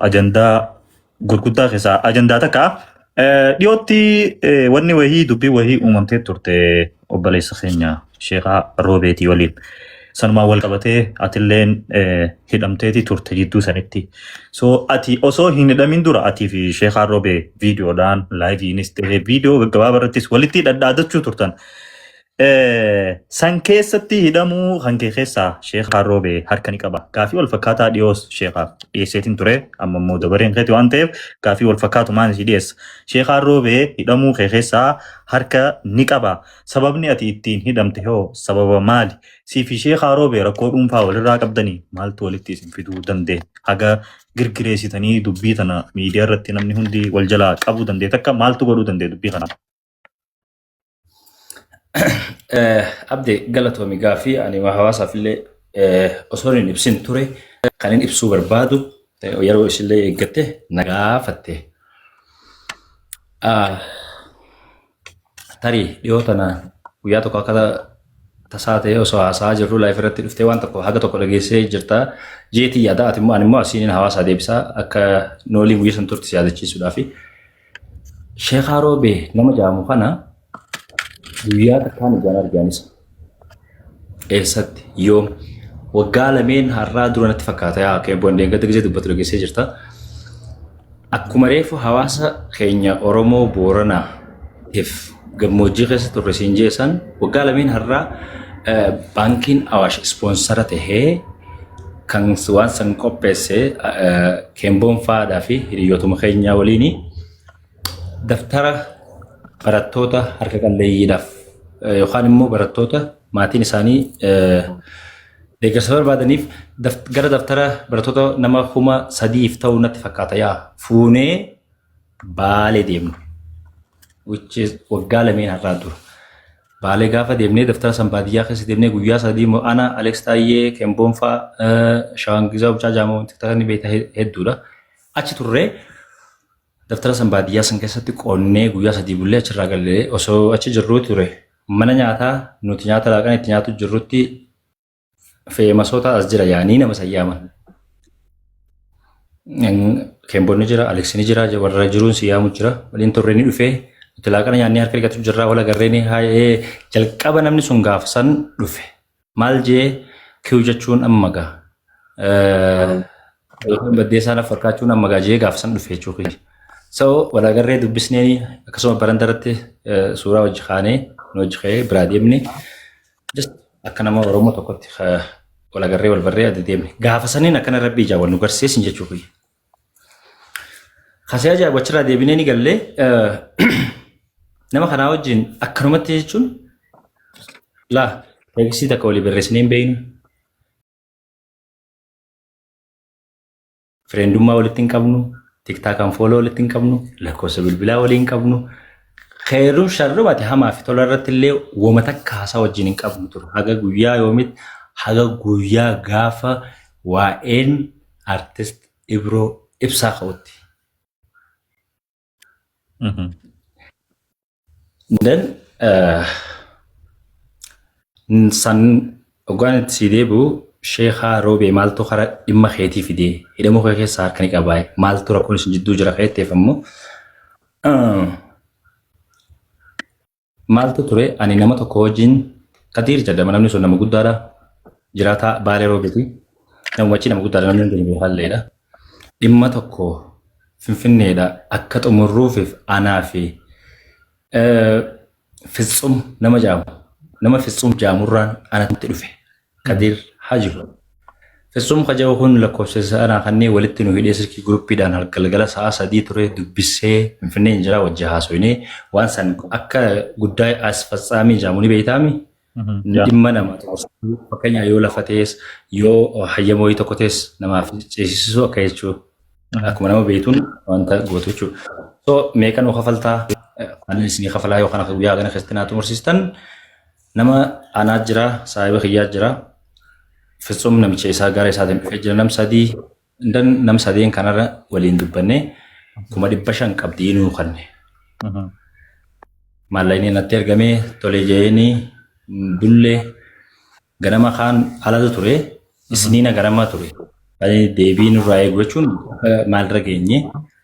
ajandaa gurguddaa keessaa ajandaa takka. Dhiyootti wanni wahii dubbii wahii uumamtee turte obboleessa keenya Sheekhaa Roobeetii waliin. Sanumaan wal qabatee atilleen hidhamteeti turte jidduu sanitti. So ati osoo hin hidhamin dura atii fi Sheekhaa Roobee viidiyoodhaan laayiviinis ta'ee viidiyoo gaggabaabaa irrattis walitti dhadhaadachuu turtan. San keessatti hidhamuu kan kee keessaa Sheekhaa Roobee harka ni qaba. Gaafii wal fakkaataa dhiyoos Sheekhaa dhiyeesseetiin ture. Amma immoo dabareen keetti waan ta'eef gaafii wal fakkaatu maan si dhiyeessa. Sheekhaa Roobee hidhamuu kee keessaa harka ni qaba. Sababni ati ittiin hidhamte hoo sababa maali? Sii fi Sheekhaa Roobee rakkoo dhuunfaa walirraa qabdanii maaltu walitti isin fiduu danda'e? Haga girgireessitanii dubbii tana miidiyaa irratti namni hundi wal jalaa qabuu danda'e takka maaltu godhuu danda'e dubbii kana? Abdee galatoomi gaafii ani hawaasaaf illee osoo hin ibsin ture kan hin ibsuu barbaadu yeroo isillee eeggatte na gaafatte. Tarii dhiyoo tana guyyaa tokko akka tasaa ta'e osoo haasaa jirru laayif irratti dhuftee waan tokko haga tokko dhageessee jirta jeetii yaada ati immoo ani immoo asiin hawaasaa deebisaa akka nooliin guyyaa san turtis yaadachiisuudhaaf. Sheekhaa Roobee nama jedhamu kana guyyaa takkaan ijaan argaanisa. Eessatti yoom waggaa lameen har'aa duranatti fakkaata yaa kee bondeen gadi gisee dubbatu dhageessee jirta. Akkuma reefu hawaasa keenya Oromoo Booranaatiif gammoojjii keessa turre siin jeessan waggaa lameen har'aa baankiin Awaash ispoonsara tahee kan waan san qopheesse Keemboon Faadhaa fi hiriyootuma keenyaa waliini daftara barattoota harka qalleeyyiidhaaf yookaan immoo barattoota maatiin isaanii deeggarsa barbaadaniif gara daftara barattoota nama 3,000 ta'uu natti fakkaata yaa fuunee Baalee deemnu. Waggaa lameen har'aa dura. Baalee gaafa deemnee daftara san baadiyyaa keessa deemnee guyyaa sadii immoo ana Aleeks Taayyee Keemboon fa'aa Shawangisaa Bulchaa Jaamoo tiktaakni beekta hedduudha. Achi turree daftara san baadiyyaa san keessatti qonnee guyyaa sadii bullee achirraa gallee osoo achi jirruu ture mana nyaataa nuti nyaata laaqan itti nyaatu jirrutti feemasoota as jira yaanii nama sayyaaman. Keemboonni jira, Aleeksini jira, warra jiruun siyaamu jira. Waliin turreen dhufee nuti laaqana nyaannee harka dhiqatu jirraa wala garreen jalqaba namni sun gaafa san dhufe. Maal jee kiyu jechuun amma gaa. Baddeessaa fakkaachuun amma gaa jee gaafa san dhufe jechuudha. So wala garree dubbisnee akkasuma barandaratti suuraa wajji kaanee nu wajji ka'ee biraa deemne just akka nama Oromoo tokkotti wala garree wal barree adda deemne gaafa saniin akkana rabbii ijaa wal nu garsiisin jechuudha. Kasee ajaa'iba achirraa deebinee ni gallee nama kanaa wajjin akkanumatti jechuun laa beeksisii takka walii barreessinee hin beeknu. Fireendummaa walitti hin qabnu. TikTokan follow walitti hin qabnu, lakkoofsa bilbilaa waliin hin qabnu. Khairuun sharrumaati hamaa fi tola irratti illee wama takka haasaa wajjin hin qabnu ture. Haga guyyaa yoomitti haga guyyaa gaafa waa'een artist Ibroo Ibsaa ka'utti. Dan san ogaan itti sii deebi'u Sheekhaa Roobee maaltu kara dhimma keetii fidee hidhamuu kee keessaa harka ni qabaa maaltu rakkoon isin jidduu jira keetteef ammoo maaltu ture ani nama tokko wajjin Kadiir jedhama namni sun nama guddaadha jiraataa Baalee Roobeeti namachi nama guddaadha namni hundi beekalleedha dhimma tokko Finfinneedha akka xumurruufiif anaa fi Fitsum nama jaamu nama Fitsum jaamurraan anatti dhufe Kadiir Hajiru. Fitsum kajau kun lakkoofsa ana kannee walitti nu hidhee sirkii guruppiidhaan galgala sa'a 3 ture dubbisee Finfinnee jira wajji haasofnee waan san akka guddaa as fatsaamii jaamuni beeytaami. Dhimma nama fakkeenya yoo lafatees yoo hayyamoo tokko tees namaaf ceesisuu akka jechuudha. Akkuma nama beeytuun wanta gootu jechuudha. So meeqa nu kafaltaa kan isinii kafalaa yookaan akka guyyaa kana keessatti naatu mursiistan nama anaa jira saayiba kiyyaa jira. Fitsum namicha isaa gara isaatiin dhufee jira nam sadeen kanarra waliin dubbannee 500 qabdii nuu kanne. Maallaqni natti ergamee tolee jeeni bullee ganama kaan alatu ture isniina ganama ture Ani deebiin irraa eegu jechuun maalirra geenye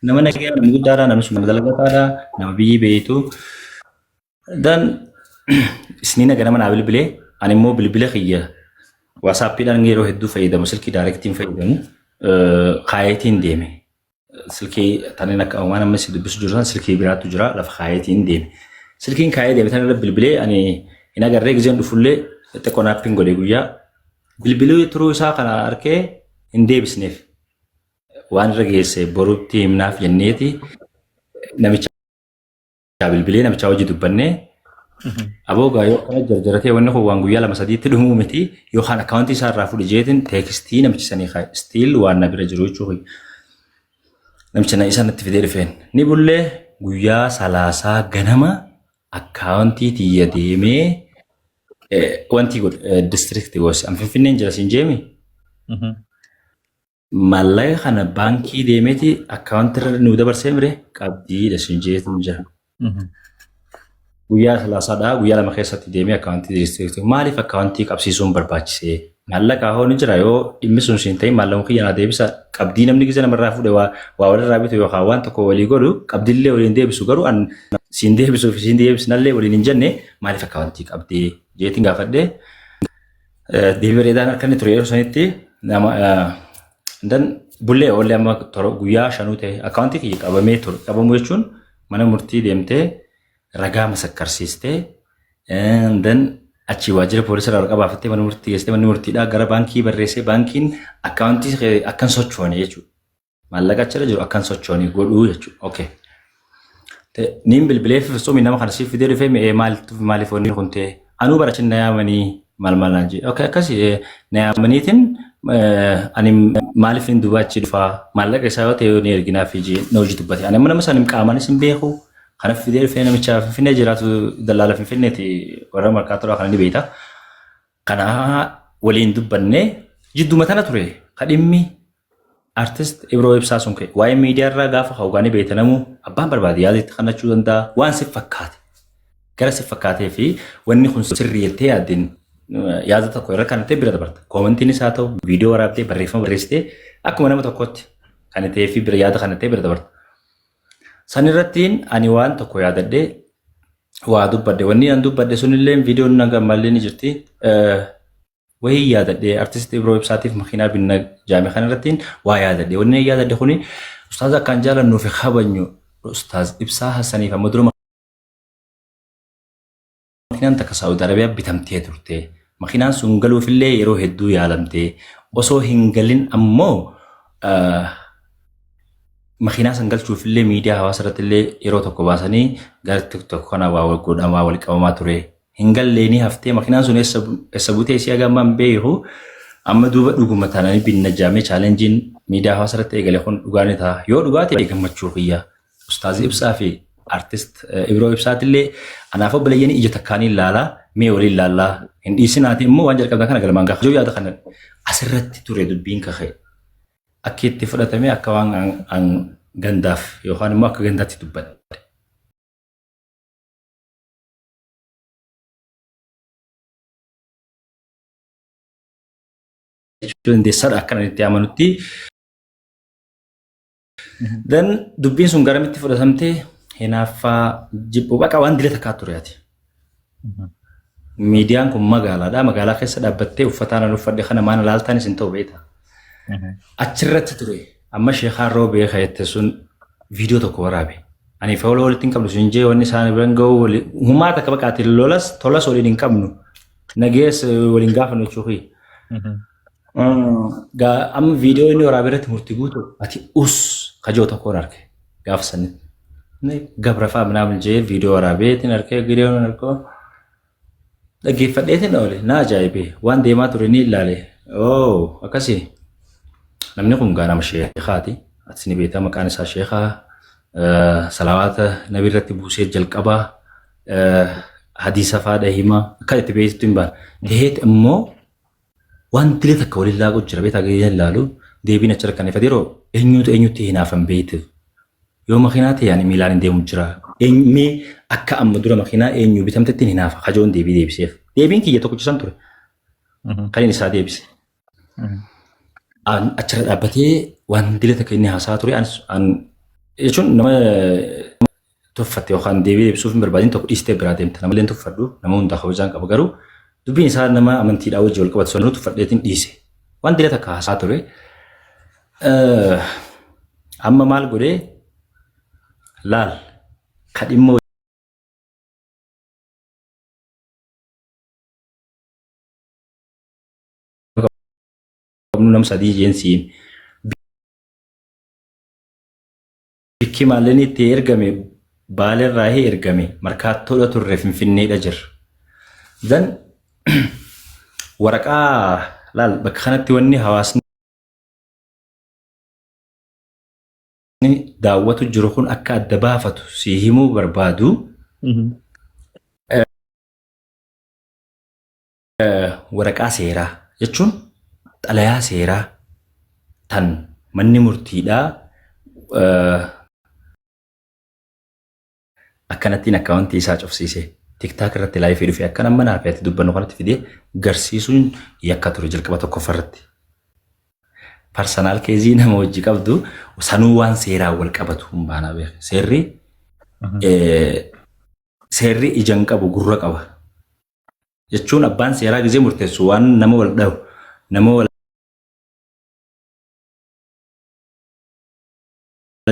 nama nagaya nama guddaadha namni sun nama dalagataadha nama biyyi beektu. Dan isni naga nama naa bilbilee ani immoo bilbila kiyya waasaappiidhaan yeroo hedduu fayyadamu silkii daayirektiin fayyadamu kaayetiin deeme. Silkii taniin akka uumaan amma si dubbisu jiru san silkii biraatu jira lafa kaayetiin deeme. Silkiin kaayee deeme tanirra bilbilee ani hin agarree gizeen dhufullee xiqqoo naappiin godhee guyyaa bilbiluu turuu isaa kana arkee hin deebisneef waan irra geesse boruutti himnaaf jenneeti namicha bilbilee namicha hojii dubbannee aboo gaayoo kana jarjaratee wanni kun waan guyyaa lama sadiitti dhumuu miti yookaan akkaawuntii isaa irraa fudhi jeetiin teekstii namichi sanii kaaye stiil waan na bira jiru jechuudha. Namicha na isaan itti fidee dhufeen ni bullee guyyaa salaasaa ganama akkaawuntii tiyya deemee wanti godhe distriktii goose an finfinneen jira siin jeemi. Maallaqa kana baankii deemeeti akkaawuntii irra nu dabarsee mire qabdiidha siin jeetiin jira. Guyyaa salaasaadhaa guyyaa lama keessatti deemee akkaawuntii distriktii maaliif akkaawuntii qabsiisuun barbaachisee maallaqa hooni jira yoo dhimmi sun siin ta'e maallaqa kiyya na deebisa qabdii namni gisa namarraa fuudhe waa walirraa bitu yookaan waan tokko walii godhu qabdiillee waliin deebisu garuu an siin deebisuuf siin deebisnallee waliin hin jenne maaliif akkaawuntii qabdii jeetiin gaafadhee deebii bareedaan akka inni ture yeroo sanitti nama dan bullee oollee amma guyyaa shanuu ta'e akkaawuntii kiyya qabamee ture qabamu jechuun mana murtii deemtee ragaa masakkarsiistee dan achi waajjira poolisii irraa qabaafattee mana murtii geessitee manni murtiidhaa gara baankii barreessee baankiin akkaawuntii akkan sochoone jechuudha. Maallaqa achirra jiru akkan sochoone godhuu jechuudha. Okay. Niin bilbileef soomii nama kana siif fidee dhufee maaliif wanni kun ta'e anuu barachin na yaamanii maal naan jedhe. Okay akkasii na yaamaniitiin ani maaliif hin dubaachi dhufaa maallaqa isaa yoo ta'e ni erginaa fi na hojii dubbate. Ani amma nama sana qaamaanis hin beeku. Kana fidee dhufee namicha Finfinnee jiraatu dallaala Finfinneeti warra markaatoodhaa kana ni beekta. Kana waliin dubbannee jidduma tana ture kadhimmi artist Ibroo Ibsaa sun ka'e waa'ee miidiyaa irraa gaafa hawwaanii beekanamu abbaan barbaade yaadatti kannachuu danda'a waan si fakkaate gara si fakkaatee fi wanni kun sirrii jettee yaaddin yaada tokko irra kan ta'e bira dabarta. Koomentiin isaa ta'u viidiyoo waraabdee barreeffama barreessitee akkuma nama tokkotti kan ta'ee fi bira yaada kan ta'e bira dabarta. San irrattiin ani waan tokko yaadadhee waa dubbadde wanni an dubbadde sunillee viidiyoon naga mallee ni jirti. Wayii yaadadhee artist Ibroo Ibsaatiif makiinaa binna jaame kan irrattiin waa yaadadhee wanni yaadadde kuni ustaaz akkaan jaalannuu fi kabajnu ustaaz Ibsaa Hassaniif amma dura makiinaan takka Saawud Arabiyaa bitamtee turte. Makiinaan sun galuufillee yeroo hedduu yaalamtee osoo hin galin ammoo makiinaa san galchuufillee miidiyaa hawaasa irrattillee yeroo tokko baasanii gara TikTok kana waa godhamaa wal qabamaa ture. Hin galleeni haftee makiinaan sun eessa buutee isii hagammaan beeku amma duuba dhuguma taananii binna jaamee chaalenjiin miidiyaa hawaasa irratti eegale kun dhugaa ni ta'a. Yoo dhugaa ta'e gammachuu kiyya. Ustaaz Ibsaa fi artist Ibroo Ibsaatillee anaaf obboleeyyanii ija takkaanii ilaalaa mee waliin ilaallaa hin dhiisinaati immoo waan jalqabdaa kana galmaan gaafa yaada kana asirratti ture dubbiin kaka'e. Akka itti fudhatame akka waan gandaaf yookaan immoo akka gandaatti dubbate. Dandeessaadha akka itti amanutti. Dan dubbiin sun garamitti fudhatamtee hinaaffaa jibbuu baqa waan dila takkaa tureeti. Miidiyaan kun magaalaadha. Magaalaa keessa dhaabbattee uffataan uffadhe kana maana laaltaanis hin ta'u beekta. Achirratti ture amma sheekaan roobee kayyatte sun viidiyoo tokko waraabe. Ani fa walitti hin qabnu sun jee wanni isaan biraan ga'u humaa takka baqaate lolas tolas waliin hin qabnu nagees waliin gaafannu jechuufi. Amma viidiyoo inni waraabee irratti murtii guutu ati kajoo tokkoon arge gaafa sanatti. Gabra fa'aa minaamin jee viidiyoo waraabeetiin argee viidiyoon argoo dhaggeeffadheetiin oole na ajaa'ibee waan deemaa ture ni ilaale. Akkasii. Namni kun gaanama sheekaati. Ati ni beektaa maqaan isaa sheekaa. Salawaata nabi irratti buusee jalqabaa. Hadiisa fa'aadha himaa. Akka itti beektu hin baane. Teheet immoo waan dilee takka waliin laaquu jira beektaa gadi ilaalu deebiin achi rakkaneeffate yeroo eenyutti hinaafan beektu. Yoo makiinaa ta'e ani miilaan hin deemu jira. Mee akka amma dura makiinaa eenyu bitamtetti hinaafa kajoon deebii deebiseef. Deebiin kiyya tokko cisan ture. Kan inni isaa deebise. achirra dhaabbatee waan dilata akka inni haasaa ture jechuun nama tuffatte yookaan deebii deebisuuf hin barbaadin tokko dhiistee biraa deemte nama illee tuffadhu nama hundaa kabajaan qabu garuu dubbiin isaa nama amantiidhaa wajji wal qabatu sanuu tuffadheetiin dhiise waan dilata akka haasaa ture amma maal godhee laal kadhimma nam sadii jeensiin bikki maalleen itti ergame baalerraa ergame markaattoodha turre finfinneedha jira. Dan waraqaa laal bakka kanatti wanni hawaasni daawwatu jiru kun akka adda baafatu si himuu barbaadu waraqaa seeraa jechuun xalayaa seeraa tan manni murtiidhaa akkanattiin akkaawuntii isaa cufsiise tiktaak irratti laayifii dhufee akkana manaa fi ati dubbannu kanatti fidee garsiisuun yakka ture jalqaba tokkoffarratti. Persoonaal keezii nama wajji qabdu sanuu waan seeraa wal qabatu hin baanaa beeku. Seerri ijaan qabu gurra qaba. Jechuun abbaan seeraa gizee murteessu waan nama wal dhabu nama wal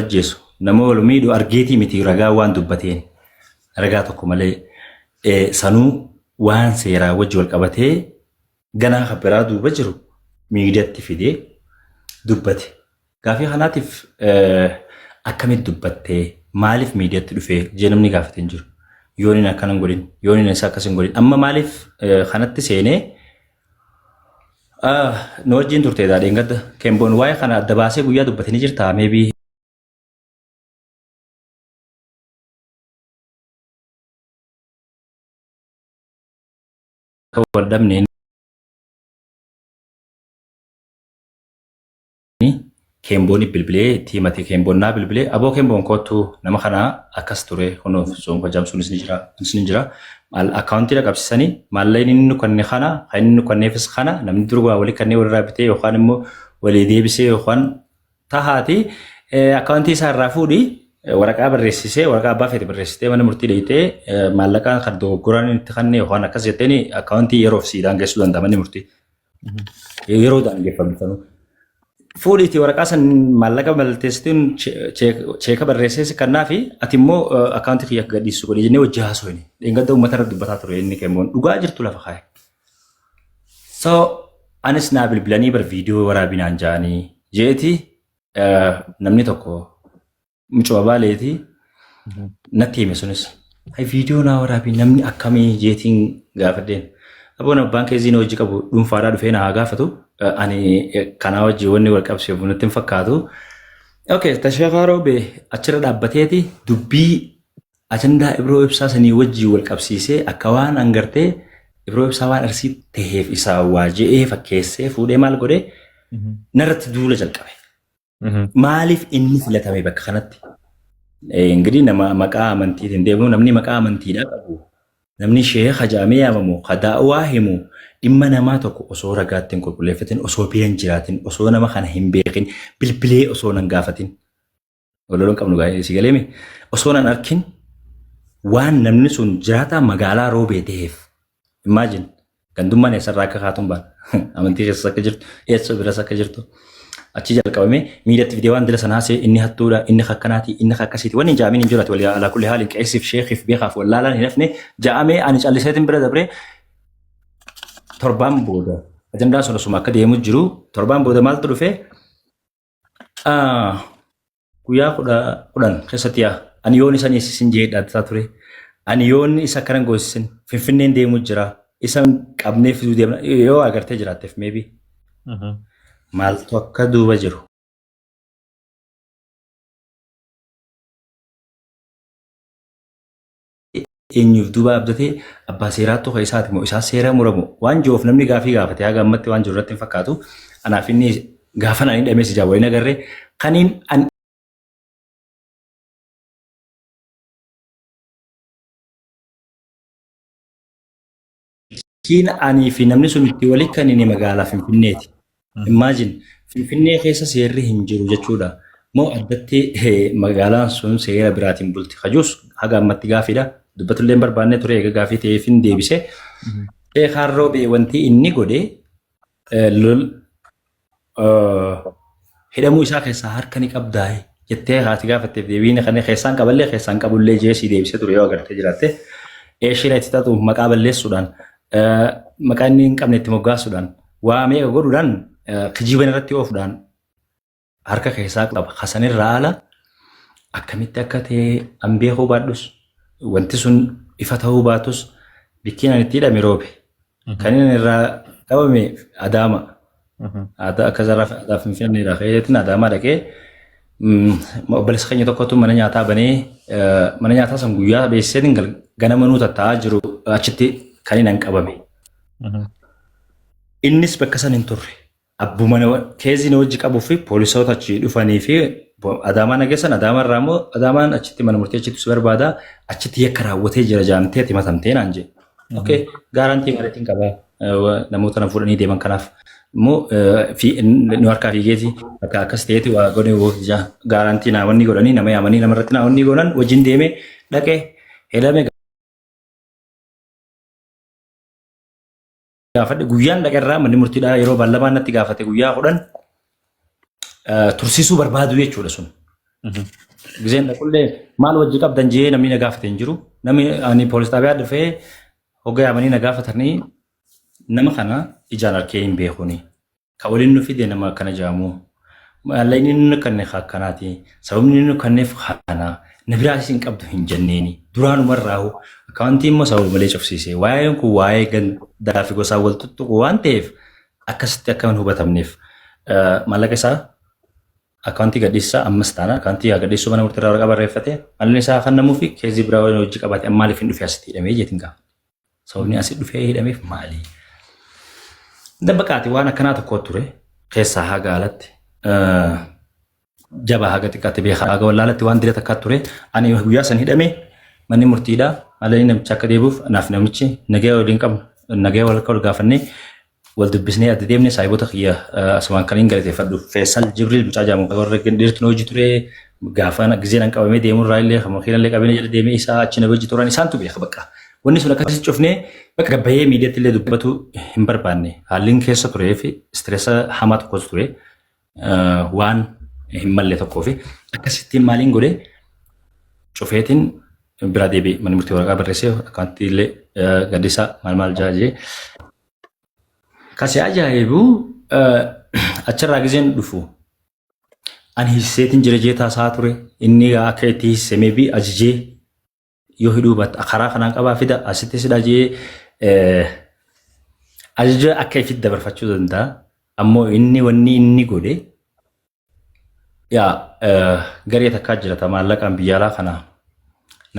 ajjeesu nama wal miidhu argeetii miti ragaa waan dubbateen ragaa tokko malee sanuu waan seeraa wajji wal qabatee ganaa kabbiraa duuba jiru miidiyaatti fidee dubbate. Gaafii kanaatiif akkamitti dubbattee maaliif miidiyaatti dhufee jee namni gaafatee hin jiru. Yooniin akkanan godhin yooniin isaa akkas hin godhin amma maaliif kanatti seenee nu wajjin turtee daadheen gadda Kemboon waa'ee kana adda baasee guyyaa dubbatanii jirtaa meebii waldhabneen Kemboon bilbilee tiimati Kemboonnaa bilbilee aboo Kemboon kootu nama kana akkas ture kunuuf soonko jamsuunis ni jira akkaawuntii qabsiisanii maalleen inni nu kannee kana kan inni nu kanneefis kana namni durgaa walii kannee walirraa bitee yookaan immoo walii deebisee yookaan tahaati akkaawuntii isaa irraa fuudhii waraqaa barreessisee waraqaa abbaa feete barreessitee mana murtii dheeyitee maallaqaan kan dogoggoraan itti kannee yookaan akkas jetteen akkaawuntii yeroof siidaan geessuu danda'a manni murtii yeroo daangeffamtanu. Fuudhiitii waraqaa san maallaqa malteessitiin cheeka barreessee kannaa fi ati immoo akkaawuntii kiyya akka gadhiisu godhee jennee wajji haasofne dheengadda uummata irra dubbataa ture inni Kemboon dhugaa jirtu lafa kaa'e. So anis naa bilbilanii bar viidiyoo waraabinaan ja'anii jeeti namni tokko mucaa baaleetii natti hime sunis viidiyoo naa waraabii namni akkamii jeetiin gaafadheen aboon abbaan keeziin hojii qabu dhuunfaadhaa dhufee naa gaafatu ani kanaa wajji wanni wal qabsiif nutti hin fakkaatu. Okay, Tasheekaa Roobee achirra dhaabbateeti dubbii ajandaa Ibroo Ibsaa sanii wajji wal qabsiisee akka waan angartee Ibroo Ibsaa waan arsii taheef isaa waa je'ee fakkeessee fuudhee maal godhee narratti duula jalqabe. Maaliif inni filatame bakka kanatti? Ingirii nama maqaa amantiitiin deemu namni maqaa amantiidhaa qabu namni sheekha jaamee yaamamu kadaa'uwaa himu dhimma namaa tokko osoo ragaattiin qulqulleeffatin osoo biran jiraatin osoo nama kana hin beekin bilbilee osoo nan gaafatin walloon qabnu gaa'ee si galeeme osoo nan arkin waan namni sun jiraataa magaalaa Roobee ta'eef imagine gandummaan eessarraa akka kaatuun baan amantii keessas akka jirtu eessa biras akka jirtu achi jalqabame miidhatti fidee waan dila sanaasee inni hattuudha inni akkanaati inni akkasiiti wanni jaamiin hin jiraatu walii alaa kulli haaliin qeessiif sheekiif beekaaf wallaalaan hin hafne jaamee ani calliseetiin bira dabree torbaan booda ajandaan sun osuma akka deemu jiru torbaan booda maaltu dhufe guyyaa kudhan keessatti yaa ani yoon isa neessisin jee dhaaddataa ture ani yoon isa akkanan goosisin finfinneen deemu jira isa qabnee fiduu deemna yoo agartee jiraatteef meebii maaltu akka duuba jiru. Eenyuuf duuba abdatee abbaa seeraa tokko isaati moo isaa seera muramu waan jiruuf namni gaafii gaafate haga ammatti waan jiru irratti hin fakkaatu. Anaaf inni gaafa naan hidhamee si jaawwaliin agarree kaniin anii fi namni sun itti walii kan inni magaalaa Finfinneeti. Imagine Finfinnee keessa seerri hin jiru jechuudha. Moo addatti magaalaan sun seera biraatiin bulti. Kajuus haga ammatti gaafiidha. Dubbatullee barbaannee ture egaa gaafii ta'eef hin deebise. Sheekaan Roobee wanti inni godhe hidhamuu isaa keessaa harka ni qabdaa jettee haati gaafatteef deebiin kan keessaan qaballee keessaan qabullee jeesii deebisee ture yoo agartee jiraatte. Eeshiidha itti taatu maqaa balleessuudhaan maqaa inni hin qabne itti moggaasuudhaan waa meeqa godhuudhaan kijiban irratti oofuudhaan harka keessaa qaba. Kasanirraa ala akkamitti akka ta'e an beekuu baadhus wanti sun ifa ta'uu baatus bikkiin ani itti hidhame Roobe. Kan inni irraa qabame Adaama. Akka zarraa Finfinnee irraa fayyadatin Adaamaa dhaqee obboleessa keenya tokkotu mana nyaataa banee mana nyaataa san guyyaa beeksiseetiin ganama nuu tattaa'aa jiru achitti kan inni qabame. Innis bakka san hin turre. Abbuma keezii na wajji qabuu fi poolisoota achi dhufanii fi Adaamaa nageessan Adaamaa immoo Adaamaan achitti mana murtee achitti si barbaada achitti yakka raawwatee jira jaamtee ati matamtee naan jedhe. Okay, gaarantii maleetiin qabaa namoota na fuudhanii deeman kanaaf immoo nu harkaa fiigeeti akka akkas ta'eeti waa godhee gaarantii naawwanni godhanii nama yaamanii namarratti naawwanni godhan wajjin deemee dhaqee helame gaafadhe guyyaan dhaqeerraa manni murtiidhaa yeroo ballamaan natti gaafate guyyaa 10 tursiisuu barbaadu jechuudha sun. Gizeen dhaqullee maal wajji qabdan jee namni na gaafate hin jiru. Namni ani poolis xaabiyaa dhufee hoggaa yaamanii na gaafatanii nama kana ijaan harkee hin beekuni. Ka waliin nu fide nama akkana jaamu. Mallayni nu kanneef akkanaati. Sababni nu kanneef kana. Na biraas hin qabdu hin jenneeni. Duraanumarraahu akkaawuntii immoo sababa malee cufsiise. Waa'een kun waa'ee gandaa fi gosaa wal tuttuqu waan ta'eef akkasitti akka hin hubatamneef maallaqa isaa akkaawuntii gadhiisaa ammas taana akkaawuntii gadhiisuu mana murtiirraa waraqaa barreeffate maalli isaa kan namuu fi keezii biraa waliin hojii qabaate maaliif hin dhufee asitti hidhamee jeetiin gaaf. Sababni asii dhufee hidhameef maali? Dabbaqaati waan akkanaa tokko ture keessaa haga alatti jabaa haga xiqqaatti beekaa haga wallaalatti waan diree takkaa ture ani guyyaa san hidhamee manni murtiidhaa maalli namicha akka deebi'uuf naaf namichi nagaya waliin qabnu nagaya wal gaafannee wal dubbisnee adda deemnee saayibota kiyya asumaan kan hin galateeffadhu Feesal Jibriil mucaa jaamu warra dhiirtiin hojii ture gaafa gizeen qabamee deemurraa illee makiina illee qabamee jedha deemee isaa achi na hojii turan isaantu beeka bakka. Wanni sun akkasitti cufnee bakka gabbayee miidiyaatti illee dubbatu hin barbaanne haalli keessa turee fi istireessa hamaa tokkotu ture waan hin malle tokkoo fi akkasittiin maaliin godhee cufeetiin biraa deebi'ee manni murtii waraqaa barreessee akkaawuntii illee gaddisaa maal jaajee. Kasi ajaa'ibu achirraa gizeen dhufu ani hisseetiin jira jeetaa isaa ture inni akka itti hissemee fi ajajee yoo hidhuu batta karaa kanaan qabaa fida asitti sidha jee ajaja akka ifitti dabarfachuu danda'a ammoo inni wanni inni godhe yaa garee takkaa jirata maallaqaan biyya alaa kana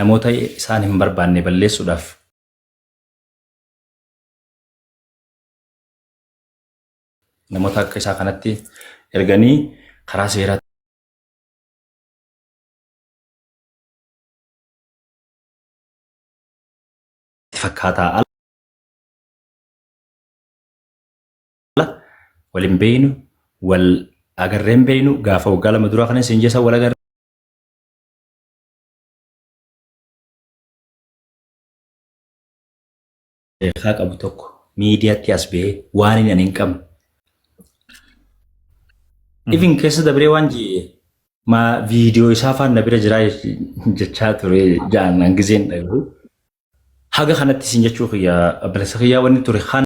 namoota isaan hin barbaanne balleessuudhaaf namoota akka isaa kanatti erganii karaa seeraatti fakkaataa ala waliin beeynu wal agarreen beeynu gaafa waggaa 2 duraa kanas hin jeessa wal agarreen qabu tokko miidiyaatti as ba'ee waan hin qabne Even keessa dabree waan jee ma viidiyoo isaa faana bira jiraa jechaa ture jaan gizeen dhagu haga kanatti sin jechuu kiyya balasa kiyya wanni ture kan